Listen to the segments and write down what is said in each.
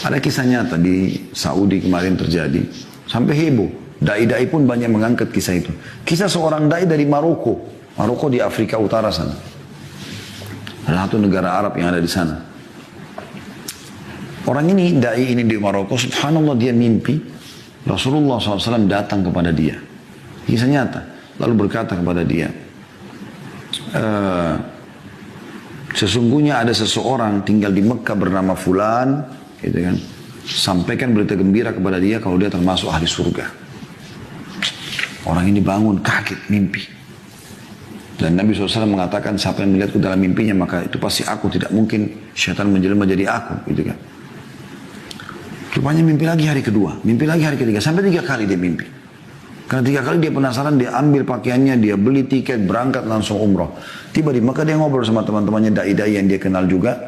Ada kisah nyata di Saudi kemarin terjadi. Sampai heboh. Dai-dai pun banyak mengangkat kisah itu. Kisah seorang dai dari Maroko. Maroko di Afrika Utara sana. Salah satu negara Arab yang ada di sana. Orang ini, dai ini di Maroko, subhanallah dia mimpi. Rasulullah SAW datang kepada dia. Kisah nyata. Lalu berkata kepada dia, sesungguhnya ada seseorang tinggal di Mekah bernama Fulan, gitu kan. Sampaikan berita gembira kepada dia kalau dia termasuk ahli surga. Orang ini bangun kaget mimpi. Dan Nabi SAW mengatakan siapa yang melihatku dalam mimpinya maka itu pasti aku, tidak mungkin syaitan menjelma jadi aku, gitu kan. Rupanya mimpi lagi hari kedua, mimpi lagi hari ketiga, sampai 3 kali dia mimpi. Karena 3 kali dia penasaran, dia ambil pakaiannya, dia beli tiket, berangkat langsung umroh. Tiba di Mekah dia ngobrol sama teman-temannya dai-dai yang dia kenal juga.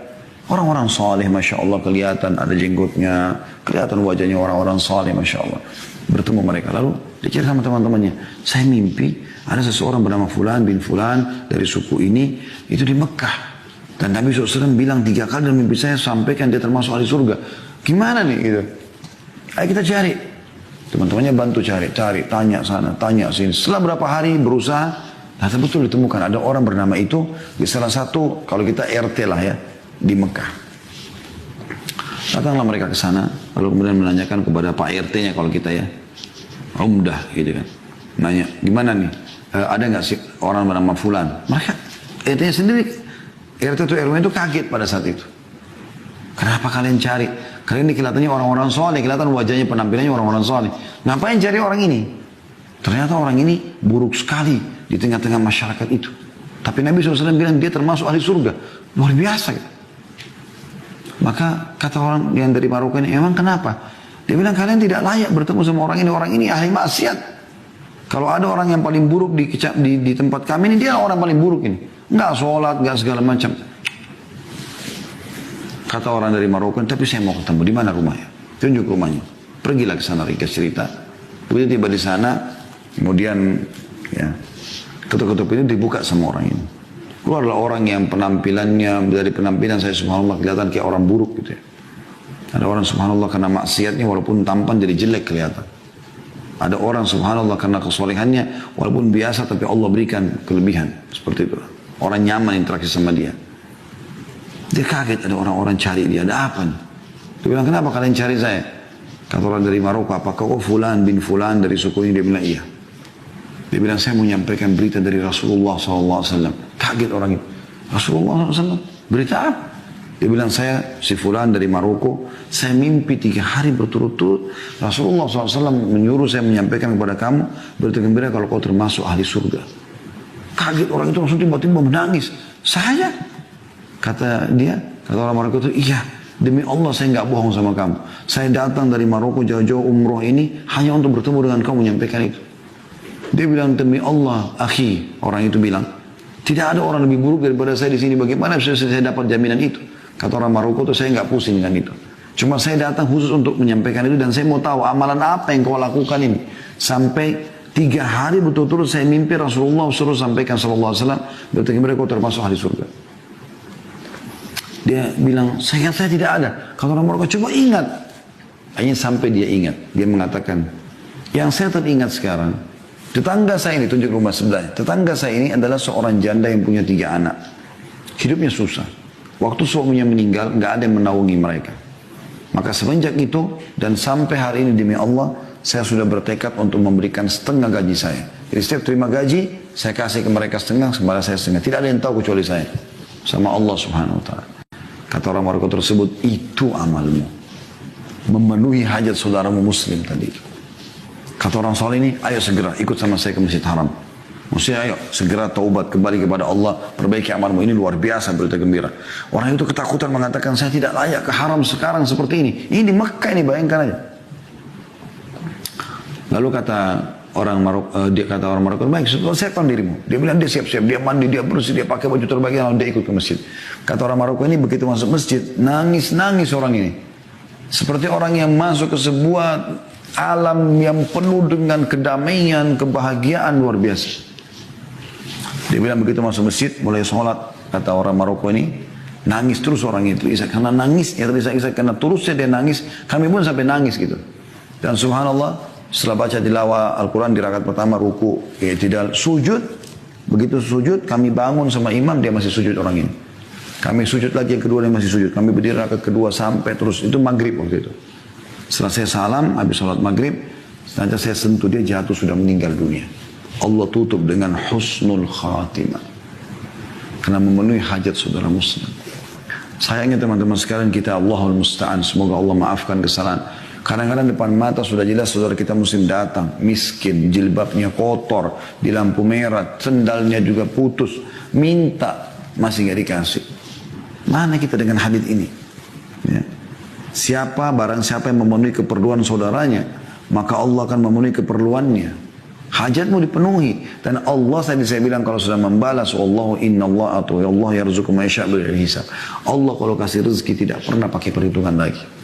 Orang-orang saleh, Masya Allah, kelihatan ada jenggotnya, kelihatan wajahnya orang-orang saleh, Masya Allah. Bertemu mereka, lalu dia cerita sama teman-temannya, saya mimpi ada seseorang bernama Fulan bin Fulan dari suku ini, itu di Mekah. Dan Nabi SAW bilang 3 kali dalam mimpi saya, sampaikan dia termasuk ahli surga. Gimana nih gitu? Ayo kita cari. Teman-temannya bantu cari, tanya sana, tanya sini. Setelah berapa hari berusaha, ternyata betul ditemukan ada orang bernama itu di salah satu, kalau kita RT lah ya, di Mekah. Datanglah mereka ke sana, lalu kemudian menanyakan kepada Pak RT-nya kalau kita ya, Umdah gitu kan. Nanya, gimana nih? Ada nggak sih orang bernama Fulan? Mereka RT-nya sendiri, RT itu RW itu kaget pada saat itu. Kenapa kalian cari? Kalian ini kelihatannya orang-orang soleh, kelihatan wajahnya, penampilannya orang-orang soleh. Ngapain cari orang ini? Ternyata orang ini buruk sekali di tengah-tengah masyarakat itu. Tapi Nabi SAW bilang dia termasuk ahli surga. Luar biasa. Gitu. Maka kata orang yang dari Maroko ini, emang kenapa? Dia bilang kalian tidak layak bertemu sama orang ini ahli maksiat. Kalau ada orang yang paling buruk di tempat kami ini, dia orang paling buruk ini. Enggak sholat, enggak segala macam. Kata orang dari Maroko, tapi saya mau ketemu. Di mana rumahnya? Tunjuk rumahnya. Pergilah ke sana, ringkas cerita. Begitu tiba di sana, kemudian ya ketuk-ketuk itu dibuka sama orang ini. Keluarlah orang yang penampilannya, dari penampilan saya subhanallah kelihatan kayak orang buruk gitu ya. Ada orang subhanallah karena maksiatnya walaupun tampan jadi jelek kelihatan. Ada orang subhanallah karena kesolehannya walaupun biasa tapi Allah berikan kelebihan. Seperti itu. Orang nyaman interaksi sama dia. Dia kaget ada orang-orang cari dia, ada apa nih? Dia bilang, kenapa kalian cari saya? Kata orang dari Maroko, apakah kau Fulan bin Fulan dari suku ini? Dia bilang, iya. Dia bilang, saya mau menyampaikan berita dari Rasulullah SAW. Kaget orang itu. Rasulullah SAW? Berita apa? Dia bilang, saya si Fulan dari Maroko, saya mimpi 3 hari berturut-turut. Rasulullah SAW menyuruh saya menyampaikan kepada kamu, berita gembira kalau kau termasuk ahli surga. Kaget orang itu langsung tiba-tiba menangis. Saya? Kata orang Maroko itu, iya, demi Allah saya nggak bohong sama kamu. Saya datang dari Maroko jauh-jauh umroh ini hanya untuk bertemu dengan kamu menyampaikan itu. Dia bilang, demi Allah, akhi, orang itu bilang, tidak ada orang lebih buruk daripada saya di sini. Bagaimana bisa saya dapat jaminan itu? Kata orang Maroko itu, saya nggak pusing dengan itu. Cuma saya datang khusus untuk menyampaikan itu dan saya mau tahu amalan apa yang kau lakukan ini. Sampai 3 hari betul-betul saya mimpi Rasulullah suruh sampaikan sallallahu alaihi wasallam, berarti mereka termasuk ahli surga. Dia bilang, saya tidak ada. Kalau orang Maroko, coba ingat. Hanya sampai dia ingat. Dia mengatakan, yang saya teringat sekarang, tetangga saya ini, tunjuk rumah sebelahnya. Tetangga saya ini adalah seorang janda yang punya 3 anak. Hidupnya susah. Waktu suaminya meninggal, nggak ada yang menaungi mereka. Maka semenjak itu, dan sampai hari ini demi Allah, saya sudah bertekad untuk memberikan setengah gaji saya. Jadi setiap terima gaji, saya kasih ke mereka setengah, kepada saya setengah. Tidak ada yang tahu kecuali saya. Sama Allah subhanahu wa ta'ala. Kata orang Maroko tersebut, itu amalmu. Memenuhi hajat saudaramu muslim tadi. Kata orang soleh ini, ayo segera ikut sama saya ke Masjid Haram. Maksudnya ayo segera taubat kembali kepada Allah, perbaiki amalmu. Ini luar biasa berita gembira. Orang itu ketakutan mengatakan, saya tidak layak ke haram sekarang seperti ini. Ini di Mekah ini, bayangkan aja. Lalu kata orang Maroko, baik, siapkan dirimu. Dia bilang dia siap-siap, dia mandi, dia bersih, dia pakai baju terbaik, lalu dia ikut ke masjid. Kata orang Maroko ini begitu masuk masjid, nangis orang ini. Seperti orang yang masuk ke sebuah alam yang penuh dengan kedamaian, kebahagiaan luar biasa. Dia bilang begitu masuk masjid, mulai sholat, kata orang Maroko ini, Nangis terus orang itu. Ishak karena nangisnya, Ishak karena terusnya dia nangis. Kami pun sampai nangis gitu. Dan subhanallah, setelah baca tilawah Al-Quran di rakaat pertama, ruku, i'tidal, sujud. Begitu sujud, kami bangun sama imam, dia masih sujud orang ini. Kami sujud lagi yang kedua, dia masih sujud. Kami berdiri rakaat kedua sampai terus. Itu maghrib waktu itu. Setelah saya salam, habis sholat maghrib, ternyata saya sentuh dia jatuh sudah meninggal dunia. Allah tutup dengan husnul khatimah. Karena memenuhi hajat saudara muslim. Sayangnya teman-teman sekalian kita Allahul Musta'an. Semoga Allah maafkan kesalahan. Kadang-kadang depan mata sudah jelas saudara kita muslim datang. Miskin, jilbabnya kotor, di lampu merah, sendalnya juga putus. Minta, masih gak dikasih. Mana kita dengan hadits ini? Ya. Barang siapa yang memenuhi keperluan saudaranya, maka Allah akan memenuhi keperluannya. Hajatmu dipenuhi. Dan Allah tadi saya bilang kalau sudah membalas, Wallahu inna Allah atau Allah yarzuqu ma yasha' bighairi hisab. Allah kalau kasih rezeki tidak pernah pakai perhitungan lagi.